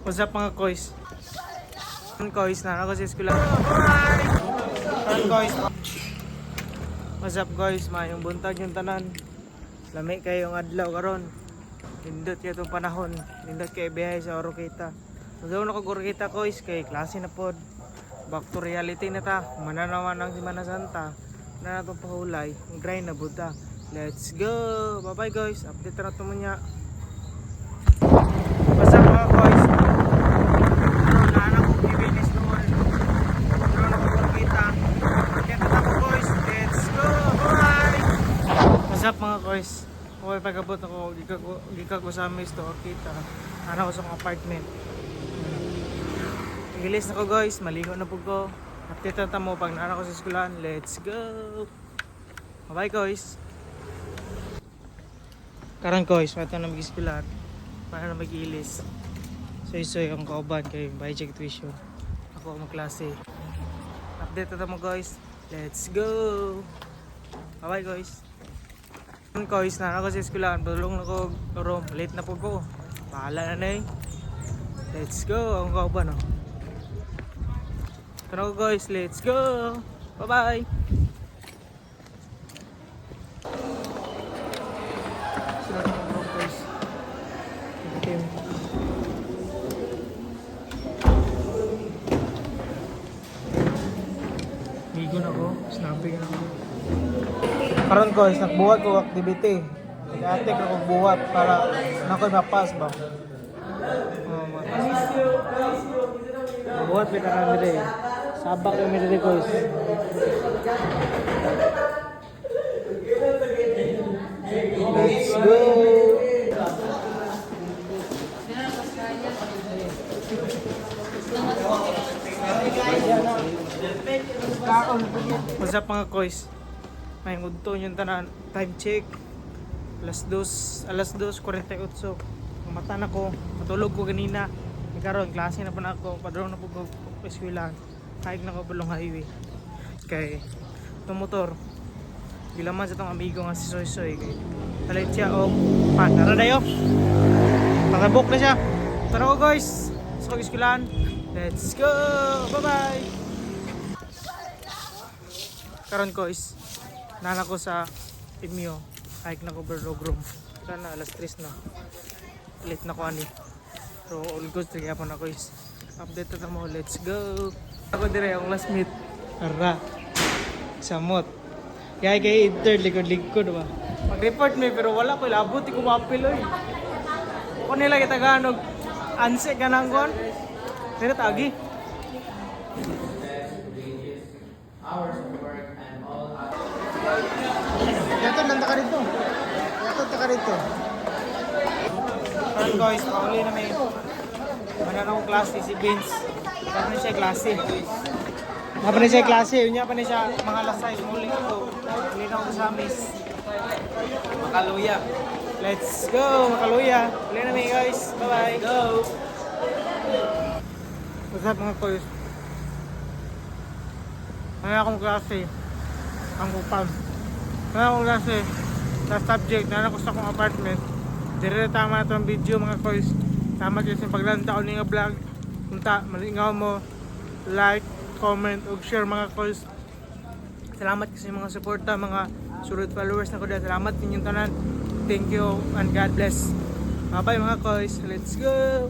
What's up mga kois? Kois na ako sa eskwela. Kois. What's up guys? Mayong buntag yung tanan. Lami kayong adlaw karon. Nindot kay itong panahon. Nindot kay biyahe sa Oroqueta. Magaw na ko Oroqueta kois kay klase na pod. Back to reality na ta. Mananawan ng Semana Santa. Na natong pahulay. Grind na buta. Let's go! Bye bye guys. Update na ito mo niya. What's up mga kois? What's up mga kois? Okay, pagkabot ako, gikag ko sa amin ito, kita. Ano ko sa apartment. Igilis na ko guys, maligo na po ko. Update na mo pag naana ko sa eskwelahan. Let's go! Bye bye guys! Karang guys, ito na mag-eskwelahan. Paano na mag-ilis. Soy-soy ang kauban kay by check tuition. Ako ang klase. Update na mo guys. Let's go! Bye bye guys! Guys, na ako sa eskwelahan, balong na ko room, late na po ko. Bahala na eh. Let's go, ang kauban oh. Tara ko guys, let's go. Bye bye. Sila na mga room guys. Okay. Migo na ko, snapping na ko. Karon guys, nagbuhat ko activity. Nag-atik ako buhat para nakoy mapas ba. Buhat kita na dire. Sabak kami dire guys. Let's go. What's up mga kois? May ngudto yung tanan, time check. Alas 2:48. Ang mata na ko, matulog ko ganina. Karon klase na pa na ako, padrong na po ko eskwelahan. Haig na ko bulong highway. Kay itong motor, gilaman sa itong amigo nga si Soy Soy. Kay talit siya o pan. Tara dayo. Pakabok na siya. Tara ko guys, sa eskwelahan. Let's go! Bye bye! Karon guys, nana ko sa Imyo, hike na ko Berlog room. Sana alas 3 na. Late na ko ani. So all good kaya po na ko is. Update na mo, let's go. Ako dire ang last meet. Ara. Samot. Kaya kay inter likod ba. Mag-report me pero wala ko labot ko mapil oy. Ko nila kita ganog anse ganang kon. Pero tagi. Hours of work and all Yato nanda ka rito. Yato ta ka rito. Alright guys, pauli na may mananong klase si Vince. Dapat na siya klase. Dapat na siya klase. Yun niya pa na siya mga lasay. Muli ito. Muli na ako sa miss. Makaluya. Let's go Makaluya. Muli na may guys. Bye bye. Go. What's up mga koys? May akong klase. Ang upam. May akong klase. Sa subject na ako sa akong apartment. Dire tama na itong video mga koys. Tama kayo sa paglanta ko nga vlog. Kunta, malingaw mo. Like, comment, o share mga koys. Salamat kasi mga suporta, mga surod followers na ko dahil. Salamat ninyong tanan. Thank you and God bless. Bye bye mga koys. Let's go!